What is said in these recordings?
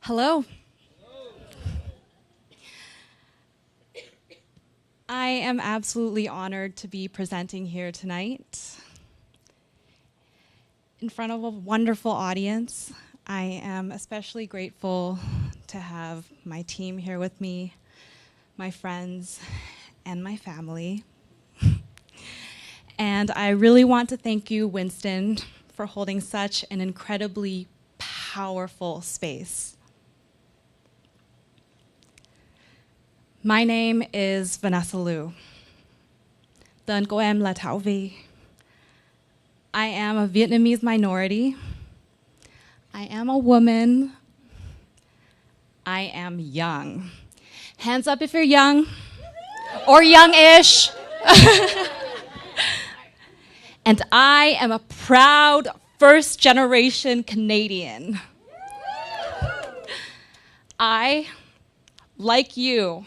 Hello. I am absolutely honored to be presenting here tonight in front of a wonderful audience. I am especially grateful to have my team here with me, my friends, and my family. And I really want to thank you, Winston, for holding such an incredibly powerful space. My name is Vanessa Liu. Tên của em là Thảo Vi. I am a Vietnamese minority. I am a woman. I am young. Hands up if you're young or young-ish. And I am a proud first-generation Canadian. I, like you,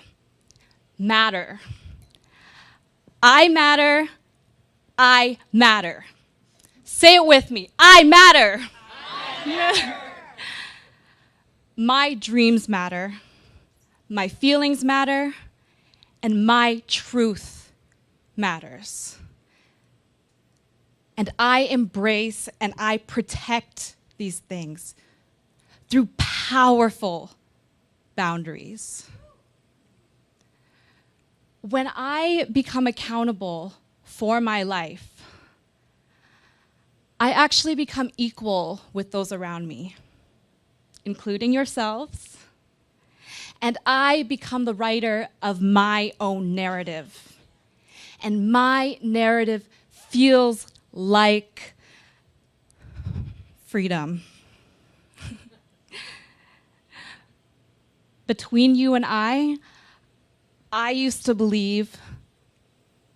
matter. I matter. I matter. Say it with me. I matter. I matter. My dreams matter. My feelings matter. And my truth matters. And I embrace and I protect these things through powerful boundaries. When I become accountable for my life, I actually become equal with those around me, including yourselves, and I become the writer of my own narrative. And my narrative feels like freedom. Between you and I used to believe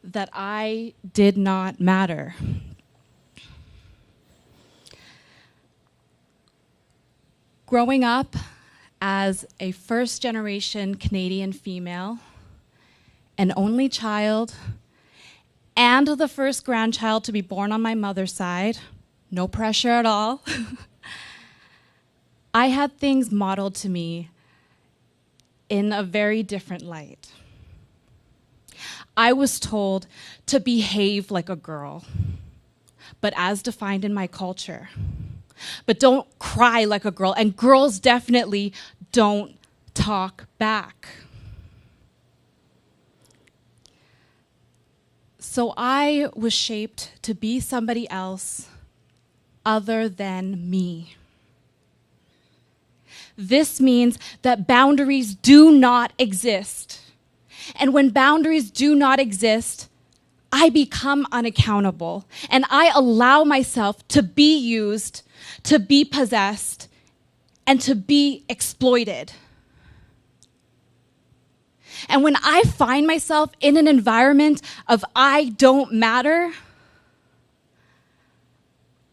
that I did not matter. Growing up as a first-generation Canadian female, an only child, and the first grandchild to be born on my mother's side, no pressure at all, I had things modeled to me in a very different light. I was told to behave like a girl, but as defined in my culture. But don't cry like a girl, and girls definitely don't talk back. So I was shaped to be somebody else other than me. This means that boundaries do not exist. And when boundaries do not exist, I become unaccountable and I allow myself to be used, to be possessed, and to be exploited. And when I find myself in an environment of I don't matter,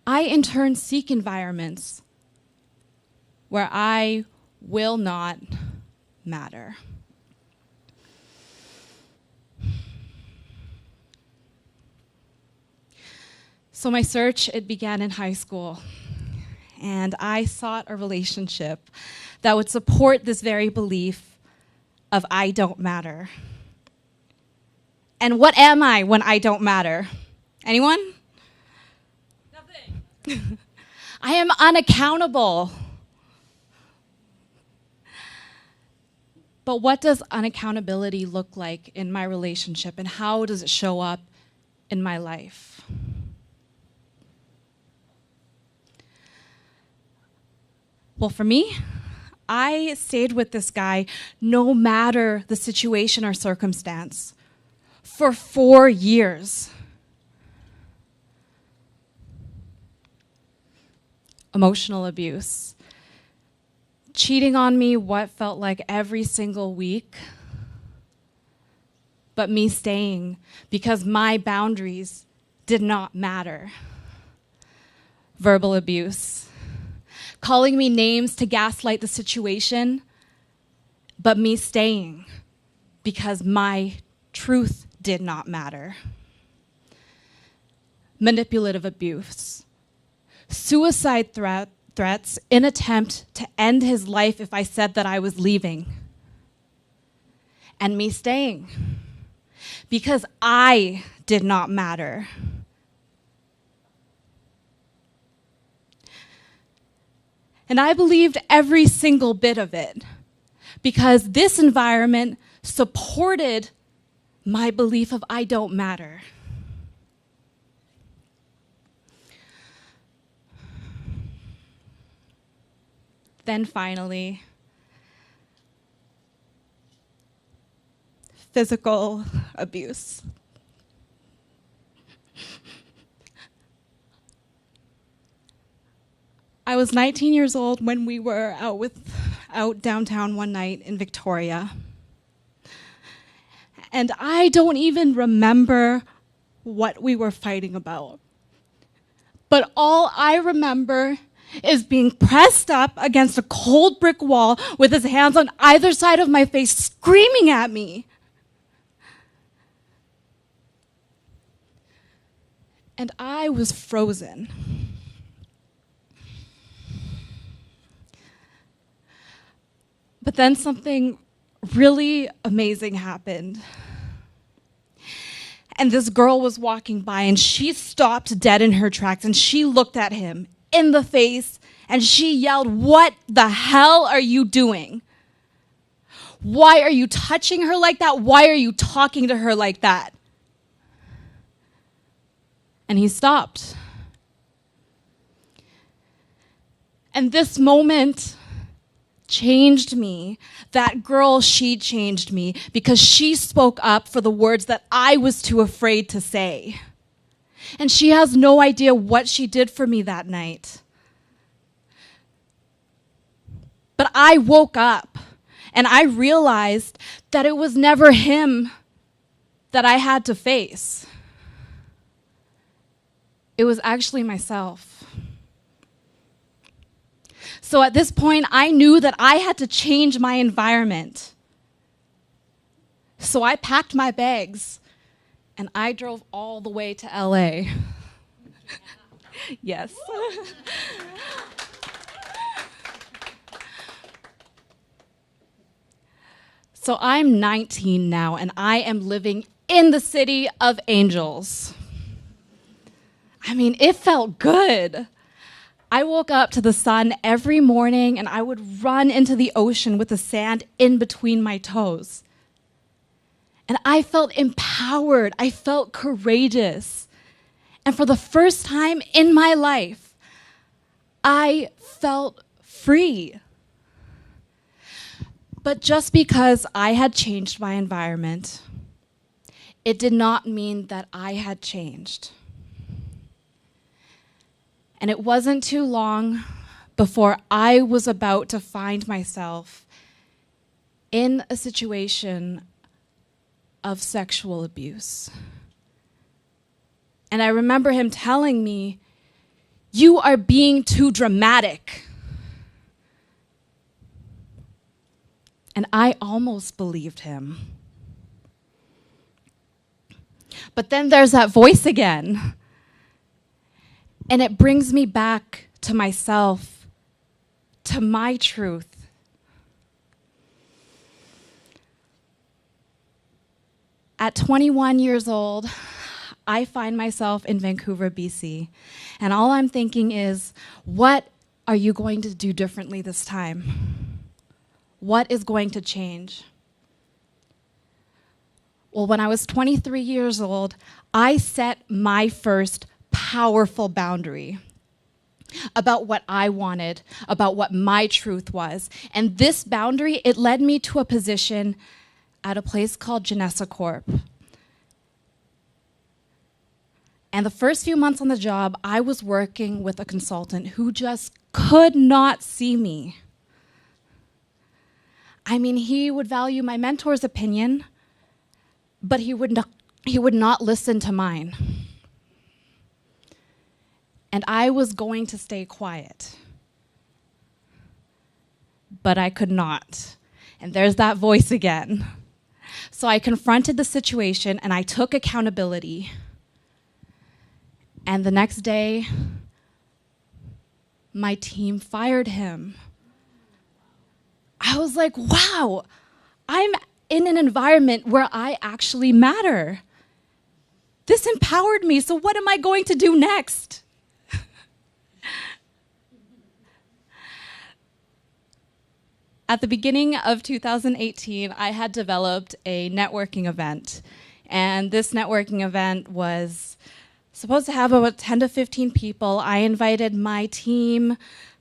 I in turn seek environments where I will not matter. So my search, it began in high school, and I sought a relationship that would support this very belief of I don't matter. And what am I when I don't matter? Anyone? Nothing. I am unaccountable. But what does unaccountability look like in my relationship, and how does it show up in my life? Well, for me, I stayed with this guy no matter the situation or circumstance for 4 years. Emotional abuse. Cheating on me what felt like every single week, but me staying because my boundaries did not matter. Verbal abuse. Calling me names to gaslight the situation, but me staying because my truth did not matter. Manipulative abuse, suicide threats in attempt to end his life if I said that I was leaving, and me staying because I did not matter. And I believed every single bit of it because this environment supported my belief of I don't matter. Then finally, physical abuse. I was 19 years old when we were out downtown one night in Victoria. And I don't even remember what we were fighting about. But all I remember is being pressed up against a cold brick wall with his hands on either side of my face, screaming at me. And I was frozen. But then something really amazing happened. And this girl was walking by and she stopped dead in her tracks and she looked at him in the face and she yelled, "What the hell are you doing? Why are you touching her like that? Why are you talking to her like that?" And he stopped. And this moment changed me. That girl, she changed me because she spoke up for the words that I was too afraid to say. And she has no idea what she did for me that night. But I woke up and I realized that it was never him that I had to face. It was actually myself. So at this point, I knew that I had to change my environment. So I packed my bags and I drove all the way to LA. Yes. So I'm 19 now and I am living in the city of angels. I mean, it felt good. I woke up to the sun every morning and I would run into the ocean with the sand in between my toes. And I felt empowered. I felt courageous. And for the first time in my life, I felt free. But just because I had changed my environment, it did not mean that I had changed. And it wasn't too long before I was about to find myself in a situation of sexual abuse. And I remember him telling me, "You are being too dramatic." And I almost believed him. But then there's that voice again. And it brings me back to myself, to my truth. At 21 years old, I find myself in Vancouver, BC. And all I'm thinking is, what are you going to do differently this time? What is going to change? Well, when I was 23 years old, I set my first powerful boundary about what I wanted, about what my truth was. And this boundary, it led me to a position at a place called Vanessa Corp. And the first few months on the job, I was working with a consultant who just could not see me. I mean, he would value my mentor's opinion, but he would not listen to mine. And I was going to stay quiet. But I could not. And there's that voice again. So I confronted the situation and I took accountability. And the next day, my team fired him. I was like, wow, I'm in an environment where I actually matter. This empowered me, so what am I going to do next? At the beginning of 2018, I had developed a networking event. And this networking event was supposed to have about 10 to 15 people. I invited my team,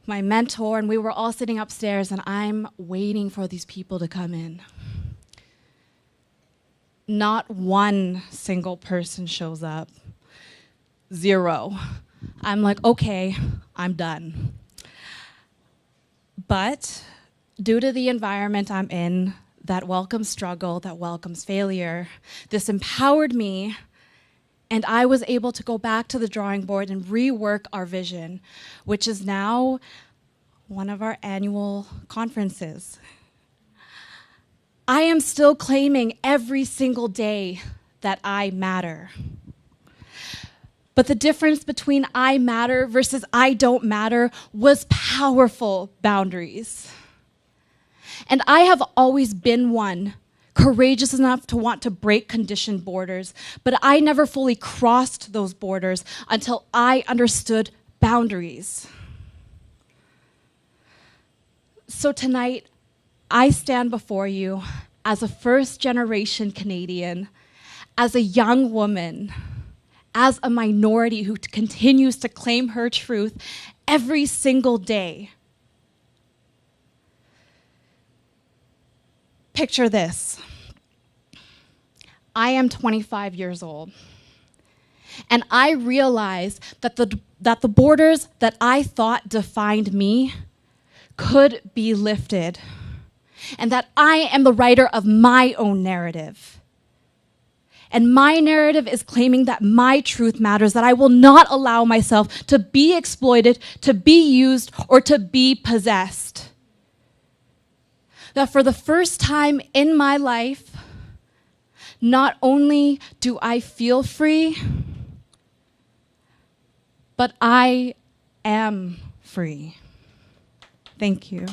my mentor, and we were all sitting upstairs, and I'm waiting for these people to come in. Not one single person shows up. 0. I'm like, okay, I'm done. But due to the environment I'm in, that welcomes struggle, that welcomes failure, this empowered me, and I was able to go back to the drawing board and rework our vision, which is now one of our annual conferences. I am still claiming every single day that I matter. But the difference between I matter versus I don't matter was powerful boundaries. And I have always been one, courageous enough to want to break conditioned borders, but I never fully crossed those borders until I understood boundaries. So tonight, I stand before you as a first-generation Canadian, as a young woman, as a minority who continues to claim her truth every single day. Picture this. I am 25 years old, and I realize that the borders that I thought defined me could be lifted, and that I am the writer of my own narrative. And my narrative is claiming that my truth matters, that I will not allow myself to be exploited, to be used, or to be possessed. That for the first time in my life, not only do I feel free, but I am free. Thank you.